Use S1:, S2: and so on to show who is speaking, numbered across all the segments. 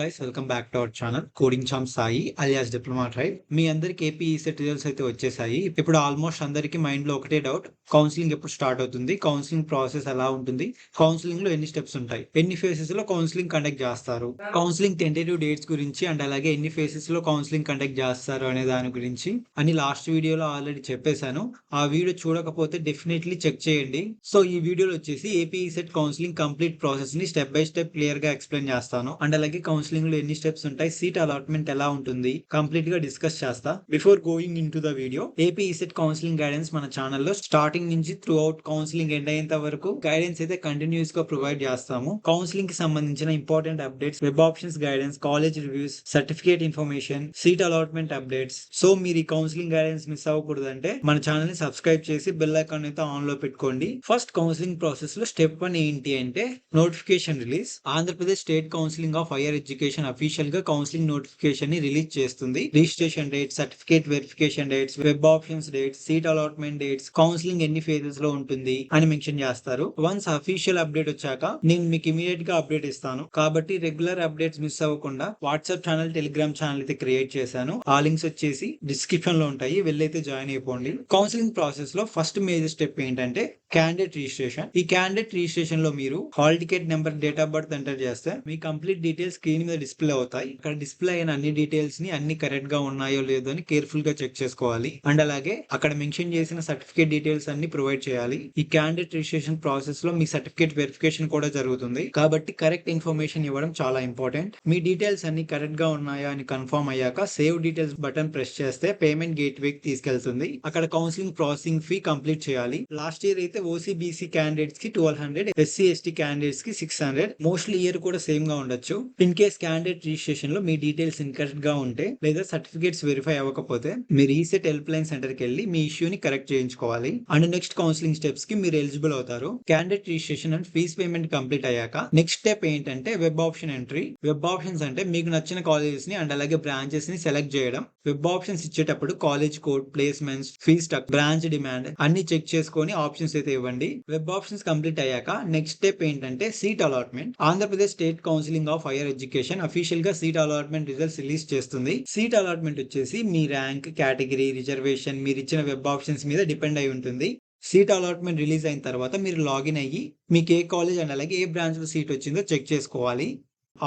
S1: Guys welcome back to our channel coding Cham Sai alias diploma tribe. మీ అందరికి AP ECET results అయితే వచ్చేసాయి. ఇప్పుడు ఆల్మోస్ట్ అందరికి మైండ్ లో ఒకటే డౌట్, కౌన్సిలింగ్ ఎప్పుడు స్టార్ట్ అవుతుంది, కౌన్సిలింగ్ ప్రాసెస్ ఎలా ఉంటుంది, కౌన్సిలింగ్ లో ఎన్ని స్టెప్స్ ఉంటాయి, ఎన్ని ఫేసెస్ లో కౌన్సిలింగ్ కండక్ట్ చేస్తారు, కౌన్సిలింగ్ టెంటేటివ్ డేట్స్ గురించి అండ్ అలాగే ఎన్ని ఫేసెస్ లో కౌన్సిలింగ్ కండక్ట్ చేస్తారు అనే దాని గురించి అని లాస్ట్ వీడియోలో ఆల్రెడీ చెప్పేశాను. ఆ వీడియో చూడకపోతే డెఫినెట్లీ చెక్ చేయండి. సో ఈ వీడియోలో వచ్చేసి AP ECET counselling complete process ని స్టెప్ బై స్టెప్ క్లియర్ గా ఎక్స్ప్లెయిన్ చేస్తాను అండ్ అలాగే కౌన్సిలింగ్ లో ఎన్ని స్టెప్స్ ఉంటాయి, సీట్ అలాట్మెంట్ ఎలా ఉంటుంది కంప్లీట్ గా డిస్కస్ చేస్తా. Before going in to the video, AP ECET counselling guidance మన ఛానల్లో స్టార్టింగ్ నుంచి త్రూ అవుట్ కౌన్సిలింగ్ ఎండ్ అయ్యేంత వరకు గైడెన్స్ అయితే కంటిన్యూస్ గా ప్రొవైడ్ చేస్తాము. కౌన్సిలింగ్ కి సంబంధించిన important updates, web options guidance, college reviews, certificate information, seat allotment updates. So మీరు ఈ కౌన్సిలింగ్ గైడెన్స్ మిస్ అవ్వకూడదంటే మన ఛానల్ ని సబ్స్క్రైబ్ చేసి బెల్ ఐకాన్ అయితే ఆన్ లో పెట్టుకోండి. ఫస్ట్ కౌన్సిలింగ్ ప్రాసెస్ లో స్టెప్ 1 ఏంటి అంటే notification release. Andhra Pradesh state counselling of higher education official గా కౌన్సిలింగ్ నోటిఫికేషన్ ని రిలీజ్ చేస్తుంది. Registration dates, certificate verification dates, web options dates, seat allotment dates, counselling ఎన్ని ఫేజెస్ లో ఉంటుంది అని మెన్షన్ చేస్తారు. వన్స్ అఫీషియల్ అప్డేట్ వచ్చాక నేను మీకు ఇమీడియట్ గా అప్డేట్ ఇస్తాను. కాబట్టి రెగ్యులర్ అప్డేట్స్ మిస్ అవ్వకుండా వాట్సాప్ ఛానల్, టెలిగ్రామ్ ఛానల్ అయితే క్రియేట్ చేశాను. ఆ లింక్స్ వచ్చేసి డిస్క్రిప్షన్ లో ఉంటాయి, వెళ్ళైతే జాయిన్ అయిపోండి. కౌన్సిలింగ్ ప్రాసెస్ లో ఫస్ట్ మేజర్ స్టెప్ ఏంటంటే క్యాండిడేట్ రిజిస్ట్రేషన్. ఈ క్యాండిడేట్ రిజిస్ట్రేషన్ లో మీరు hall ticket number, date of birth enter చేస్తే మీ కంప్లీట్ డీటెయిల్స్ స్క్రీన్ మీద డిస్ప్లే అవుతాయి. అక్కడ డిస్ప్లే అయిన అన్ని డీటెయిల్స్ ని అన్ని కరెక్ట్ గా ఉన్నాయో లేదో అని కేర్ఫుల్ గా చెక్ చేసుకోవాలి. అండ్ అలాగే అక్కడ మెన్షన్ చేసిన సర్టిఫికేట్ డీటెయిల్స్ అన్ని ప్రొవైడ్ చేయాలి. ఈ క్యాండిడేట్ రిజిస్ట్రేషన్ ప్రాసెస్ లో మీ సర్టిఫికేట్ వెరిఫికేషన్ కూడా జరుగుతుంది. కాబట్టి కరెక్ట్ ఇన్ఫర్మేషన్ ఇవ్వడం చాలా ఇంపార్టెంట్. మీ డీటెయిల్స్ అన్ని కరెక్ట్ గా ఉన్నాయా అని కన్ఫర్మ్ అయ్యాక సేవ్ డీటెయిల్స్ బటన్ ప్రెస్ చేస్తే పేమెంట్ గేట్ వేకి తీసుకెళ్తుంది. అక్కడ కౌన్సిలింగ్ ప్రాసెసింగ్ ఫీ కంప్లీట్ చేయాలి. లాస్ట్ ఇయర్ అయితే ఓసీబీసీ క్యాండిడేట్స్ కి 1200, ఎస్సీ ఎస్టీ క్యాండిడేట్స్ కి 600. మోస్ట్లీ ఇయర్ కూడా సేమ్ గా ఉండొచ్చు. ఇన్ కేస్ క్యాండిడేట్ రిజిస్ట్రేషన్ లో మీ డీటెయిల్స్ ఇన్కరెక్ట్ గా ఉంటే లేదా సర్టిఫికేట్స్ వెరిఫై అవ్వకపోతే మీరు ఈసెట్ హెల్ప్ లైన్ సెంటర్ కి వెళ్ళి మీ ఇష్యూని కరెక్ట్ చేయించుకోవాలి. అండ్ నెక్స్ట్ కౌన్సిలింగ్ స్టెప్స్ కి మీరు ఎలిజిబుల్ అవుతారు. Candidate registration and fees payment complete అయ్యాక నెక్స్ట్ స్టెప్ ఏంటంటే web option entry. Web options అంటే మీకు నచ్చిన కాలేజెస్ ని అండ్ అలాగే బ్రాంచెస్ ని సెలెక్ట్ చేయడం. వెబ్ ఆప్షన్స్ ఇచ్చేటప్పుడు college code, placements, fees structure, branch demand అన్ని చెక్ చేసుకొని ఆప్షన్స్ అయితే ఇవ్వండి. వెబ్ ఆప్షన్స్ కంప్లీట్ అయ్యాక నెక్స్ట్ స్టెప్ ఏంటంటే seat allotment. Andhra Pradesh state counselling of higher education official గా సీట్ అలాట్మెంట్ రిజల్ట్స్ రిలీజ్ చేస్తుంది. సీట్ అలాట్మెంట్ వచ్చేసి మీ ర్యాంక్, కేటగిరీ, రిజర్వేషన్, మీరు ఇచ్చిన వెబ్ ఆప్షన్స్ మీద డిపెండ్ అయి ఉంటుంది. సీట్ అలాట్మెంట్ రిలీజ్ అయిన తర్వాత మీరు లాగిన్ అయ్యి మీకు ఏ కాలేజ్ అండ్ అలాగే ఏ బ్రాంచ్ లో సీట్ వచ్చిందో చెక్ చేసుకోవాలి.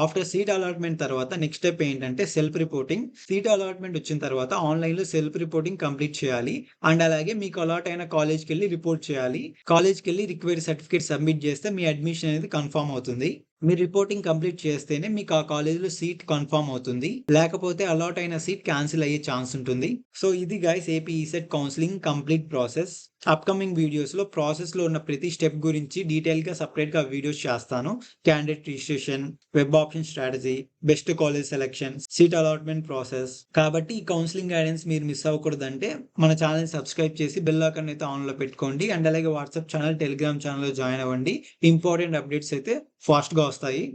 S1: ఆఫ్టర్ సీట్ అలాట్మెంట్ తర్వాత నెక్స్ట్ స్టెప్ ఏంటంటే సెల్ఫ్ రిపోర్టింగ్. సీట్ అలాట్మెంట్ వచ్చిన తర్వాత ఆన్లైన్ లో సెల్ఫ్ రిపోర్టింగ్ కంప్లీట్ చేయాలి. అండ్ అలాగే మీకు అలాట్ అయిన కాలేజ్కి వెళ్ళి రిపోర్ట్ చేయాలి. కాలేజ్కి వెళ్ళి రిక్వైర్డ్ సర్టిఫికేట్ సబ్మిట్ చేస్తే మీ అడ్మిషన్ అనేది కన్ఫర్మ్ అవుతుంది. మీరు రిపోర్టింగ్ కంప్లీట్ చేస్తేనే మీకు ఆ కాలేజీలో సీట్ కన్ఫర్మ్ అవుతుంది, లేకపోతే అలాట్ అయిన సీట్ క్యాన్సిల్ అయ్యే ఛాన్స్ ఉంటుంది. సో ఇది guys AP ECET counselling complete process. Upcoming videos లో ప్రాసెస్ లో ఉన్న ప్రతి స్టెప్ గురించి డీటెయిల్ గా సపరేట్ గా వీడియోస్ చేస్తాను. Candidate registration, web option strategy, best college selection, seat allotment process. కాబట్టి ఈ కౌన్సిలింగ్ గైడెన్స్ మీరు మిస్ అవ్వకూడదంటే మన ఛానల్ సబ్స్క్రైబ్ చేసి బెల్ ఐకాన్ అయితే ఆన్ లో పెట్టుకోండి. అండ్ అలాగే వాట్సాప్ ఛానల్, టెలిగ్రామ్ ఛానల్ లో జాయిన్ అవ్వండి. ఇంపార్టెంట్ అప్డేట్స్ అయితే ఫాస్ట్ గా వస్తాయి.